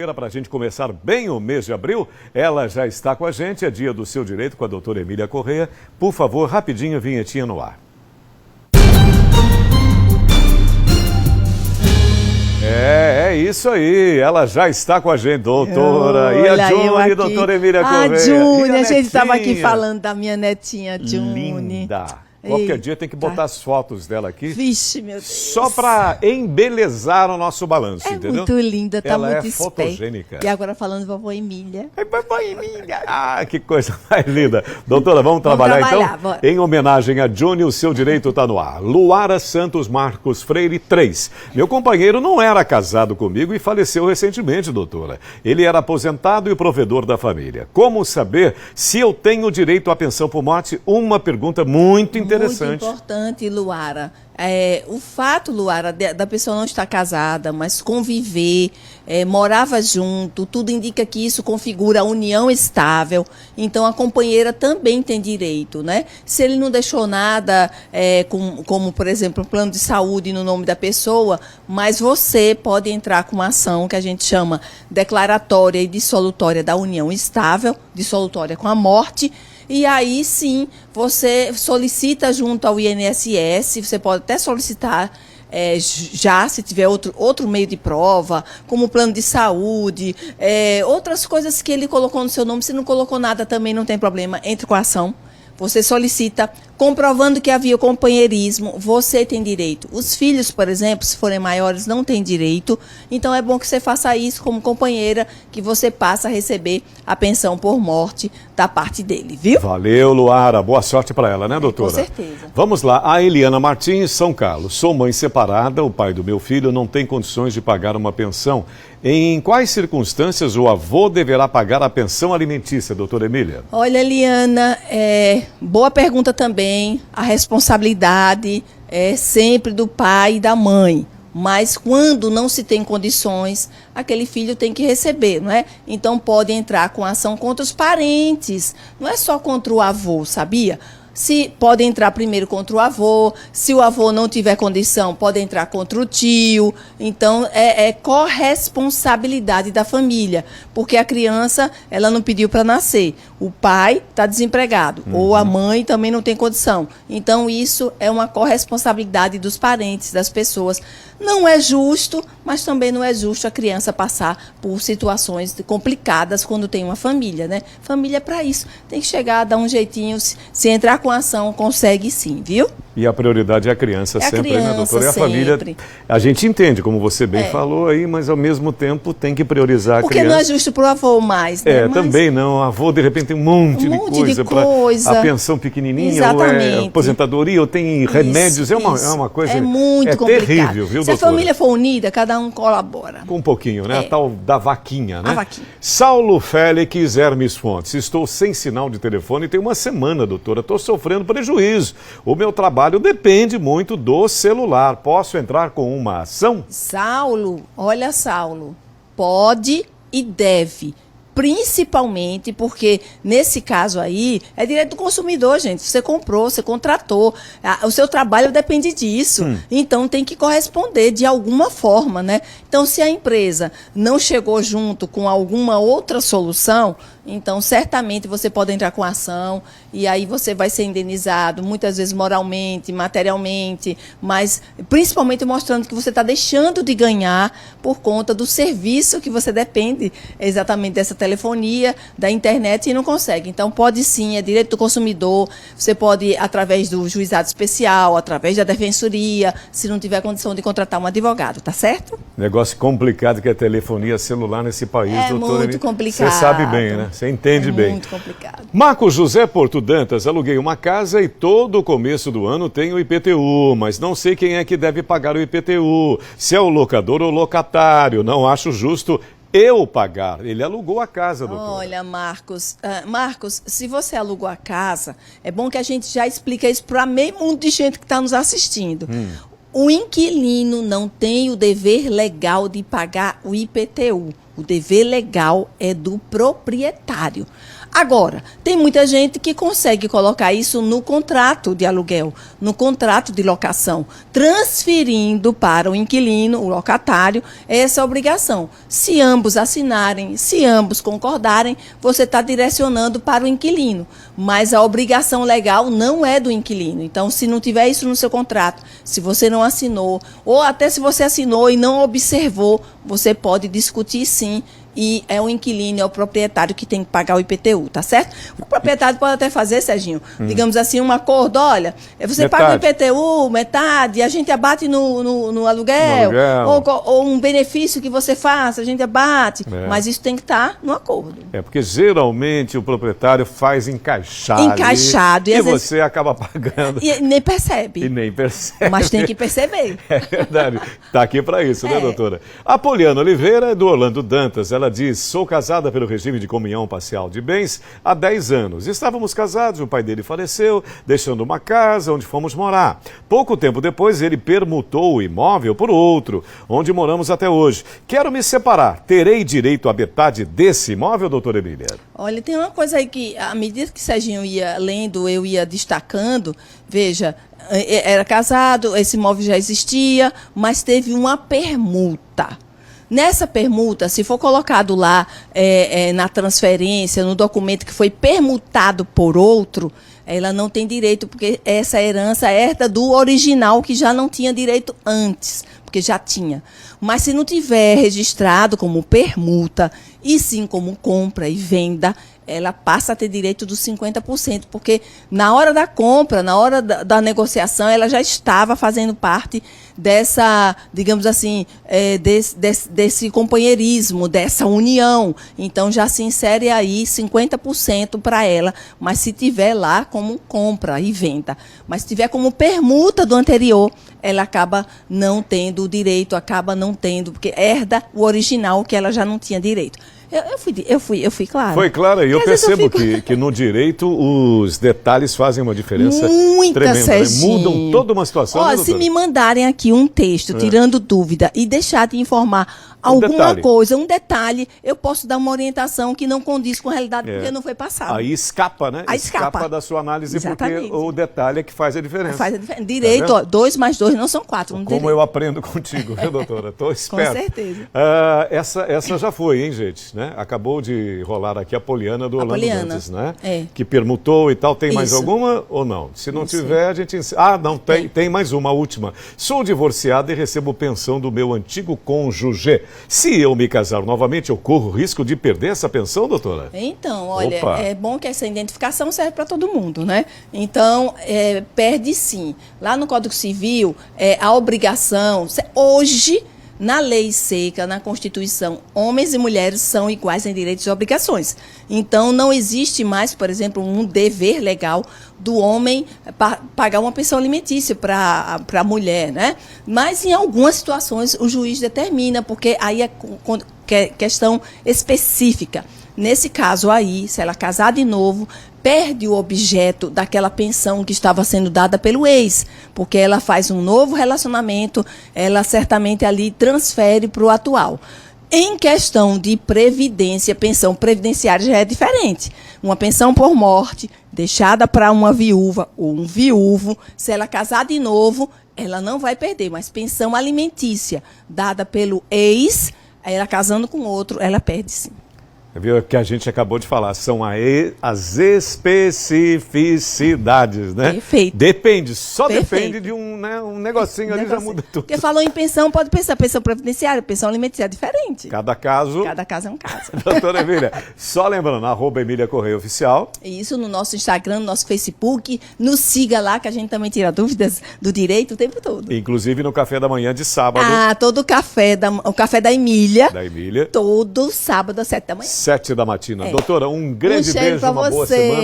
Para a gente começar bem o mês de abril, ela já está com a gente, é dia do seu direito com a doutora Emília Correia. Por favor, rapidinho, vinhetinha no ar. É isso aí, ela já está com a gente, doutora. E a Juni, doutora Emília Correia. A Juni, a gente estava aqui falando da minha netinha Juni. Linda. Qualquer dia tem que botar as fotos dela aqui. Vixe, meu Deus. Só para embelezar o nosso balanço, entendeu? Muito linda, tá ela muito é fotogênica. E agora falando vovó Emília. Vovó Emília. Ah, que coisa mais linda. Doutora, vamos trabalhar então? Bora. Em homenagem a Juni, o seu direito está no ar. Luara Santos Marcos Freire, 3. Meu companheiro não era casado comigo e faleceu recentemente, doutora. Ele era aposentado e provedor da família. Como saber se eu tenho direito à pensão por morte? Uma pergunta muito interessante. Muito importante, Luara. O fato, Luara, da pessoa não estar casada, mas conviver, morava junto, tudo indica que isso configura a união estável. Então, a companheira também tem direito, né? Se ele não deixou nada, como, por exemplo, um plano de saúde no nome da pessoa, mas você pode entrar com uma ação que a gente chama declaratória e dissolutória da união estável, dissolutória com a morte. E aí, sim, você solicita junto ao INSS, você pode até solicitar já, se tiver outro meio de prova, como plano de saúde, outras coisas que ele colocou no seu nome. Se não colocou nada, também não tem problema, entre com a ação. Você solicita, comprovando que havia companheirismo, você tem direito. Os filhos, por exemplo, se forem maiores, não têm direito. Então, é bom que você faça isso como companheira, que você passa a receber a pensão por morte da parte dele, viu? Valeu, Luara. Boa sorte para ela, né, doutora? Com certeza. Vamos lá. A Eliana Martins, São Carlos. Sou mãe separada, o pai do meu filho não tem condições de pagar uma pensão. Em quais circunstâncias o avô deverá pagar a pensão alimentícia, doutora Emília? Olha, Eliana, boa pergunta também. A responsabilidade é sempre do pai e da mãe. Mas quando não se tem condições, aquele filho tem que receber, não é? Então pode entrar com ação contra os parentes, não é só contra o avô, sabia? Se pode entrar primeiro contra o avô, se o avô não tiver condição, pode entrar contra o tio. Então, é corresponsabilidade da família, porque a criança, ela não pediu para nascer. O pai está desempregado, ou a mãe também não tem condição. Então, isso é uma corresponsabilidade dos parentes, das pessoas. Não é justo, mas também não é justo a criança passar por situações complicadas quando tem uma família, né? Família é para isso. Tem que chegar, dar um jeitinho, se entrar com a ação, consegue sim, viu? E a prioridade é a criança sempre, né, doutora? E a família, a gente entende, como você bem falou aí, mas ao mesmo tempo tem que priorizar a criança. Porque não é justo para o avô mais, né? Também não. O avô, de repente, tem um monte de coisa. A pensão pequenininha, exatamente. Ou aposentadoria, ou tem remédios. É uma coisa... É muito complicado. Terrível, viu, Se doutora? a família for unida, cada um colabora. Com um pouquinho, né? A tal da vaquinha, né? A vaquinha. Saulo Félix Hermes Fontes. Estou sem sinal de telefone tem uma semana, doutora. Estou sofrendo prejuízo. O meu trabalho depende muito do celular. Posso entrar com uma ação? Saulo, olha, Saulo, pode e deve. Principalmente porque, nesse caso aí, é direito do consumidor, gente. Você comprou, você contratou, o seu trabalho depende disso. Então, tem que corresponder de alguma forma, né? Então, se a empresa não chegou junto com alguma outra solução, então, certamente, você pode entrar com ação e aí você vai ser indenizado, muitas vezes moralmente, materialmente, mas principalmente mostrando que você está deixando de ganhar por conta do serviço que você depende exatamente dessa telefonia, da internet e não consegue. Então, pode sim, é direito do consumidor, você pode, através do juizado especial, através da defensoria, se não tiver condição de contratar um advogado, tá certo? Negócio complicado que é a telefonia celular nesse país, doutora. É muito complicado. Você sabe bem, né? Você entende bem. Muito complicado. Marcos José Porto Dantas, aluguei uma casa e todo começo do ano tem o IPTU, mas não sei quem é que deve pagar o IPTU, se é o locador ou locatário, não acho justo eu pagar. Ele alugou a casa, doutor. Olha, Marcos, se você alugou a casa, é bom que a gente já explica isso para meio mundo de gente que está nos assistindo. O inquilino não tem o dever legal de pagar o IPTU. O dever legal é do proprietário. Agora, tem muita gente que consegue colocar isso no contrato de aluguel, no contrato de locação, transferindo para o inquilino, o locatário, essa obrigação. Se ambos assinarem, se ambos concordarem, você está direcionando para o inquilino. Mas a obrigação legal não é do inquilino. Então, se não tiver isso no seu contrato, se você não assinou, ou até se você assinou e não observou, você pode discutir sim. E é o inquilino, é o proprietário que tem que pagar o IPTU, tá certo? O proprietário pode até fazer, Serginho, digamos assim, um acordo, olha, você metade. paga o IPTU, metade, a gente abate no aluguel, ou um benefício que você faça, a gente abate, mas isso tem que estar no acordo. É, porque geralmente o proprietário faz encaixado. Encaixado. E você vezes acaba pagando. E nem percebe. E nem percebe. Mas tem que perceber. É verdade. Está aqui para isso, né, doutora? A Poliana Oliveira é do Orlando Dantas. Ela diz, sou casada pelo regime de comunhão parcial de bens há 10 anos. Estávamos casados, o pai dele faleceu, deixando uma casa onde fomos morar. Pouco tempo depois, ele permutou o imóvel por outro, onde moramos até hoje. Quero me separar. Terei direito à metade desse imóvel, doutora Emília? Olha, tem uma coisa aí que, à medida que Serginho ia lendo, eu ia destacando. Veja, era casado, esse imóvel já existia, mas teve uma permuta. Nessa permuta, se for colocado lá na transferência, no documento que foi permutado por outro, ela não tem direito, porque essa herança herda do original que já não tinha direito antes, porque já tinha. Mas se não tiver registrado como permuta, e sim como compra e venda, ela passa a ter direito dos 50%, porque na hora da compra, na hora da negociação, ela já estava fazendo parte dessa, digamos assim, desse companheirismo, dessa união. Então, já se insere aí 50% para ela, mas se tiver lá como compra e venda. Mas se tiver como permuta do anterior, ela acaba não tendo o direito, acaba não tendo, porque herda o original que ela já não tinha direito. Eu fui clara. Foi clara, e eu percebo que no direito os detalhes fazem uma diferença tremenda. Serginho. Mudam toda uma situação. Ó, se me mandarem aqui um texto, tirando dúvida, e deixar de informar alguma coisa, um detalhe, eu posso dar uma orientação que não condiz com a realidade, porque não foi passado. Aí escapa, né? Escapa da sua análise, exatamente, porque o detalhe é que faz a diferença. Faz a diferença. Direito, ó, 2 mais 2 não são 4. Como direito. eu aprendo contigo, viu, doutora? Estou esperto. Com certeza. Essa já foi, hein, gente? Né? Acabou de rolar aqui a Poliana do Orlando Dantas, né? Que permutou e tal. Tem mais alguma ou não? Se não tiver, a gente... Ah, não, tem mais uma, a última. Sou divorciada e recebo pensão do meu antigo cônjuge. Se eu me casar novamente, eu corro risco de perder essa pensão, doutora? Então, olha, é bom que essa identificação serve para todo mundo, né? Então, perde sim. Lá no Código Civil, a obrigação... Hoje, na lei seca, na Constituição, homens e mulheres são iguais em direitos e obrigações. Então, não existe mais, por exemplo, um dever legal do homem pagar uma pensão alimentícia para a mulher, né? Mas, em algumas situações, o juiz determina, porque aí é questão específica. Nesse caso aí, se ela casar de novo, perde o objeto daquela pensão que estava sendo dada pelo ex, porque ela faz um novo relacionamento, ela certamente ali transfere para o atual. Em questão de previdência, pensão previdenciária já é diferente. Uma pensão por morte, deixada para uma viúva ou um viúvo, se ela casar de novo, ela não vai perder, mas pensão alimentícia dada pelo ex, ela casando com outro, ela perde sim. Viu que a gente acabou de falar, são as especificidades, né? Perfeito. Depende, depende de um negocinho ali, já muda tudo. Porque falou em pensão, pode pensar, pensão previdenciária, pensão alimentícia, é diferente. Cada caso é um caso. Doutora Emília, só lembrando, @Emília Correia Oficial. Isso no nosso Instagram, no nosso Facebook, nos siga lá que a gente também tira dúvidas do direito o tempo todo. Inclusive no café da manhã de sábado. Todo o café da Emília. Da Emília. Todo sábado às 7 da manhã. 7 da matina. Doutora, um grande beijo, pra uma boa você. semana.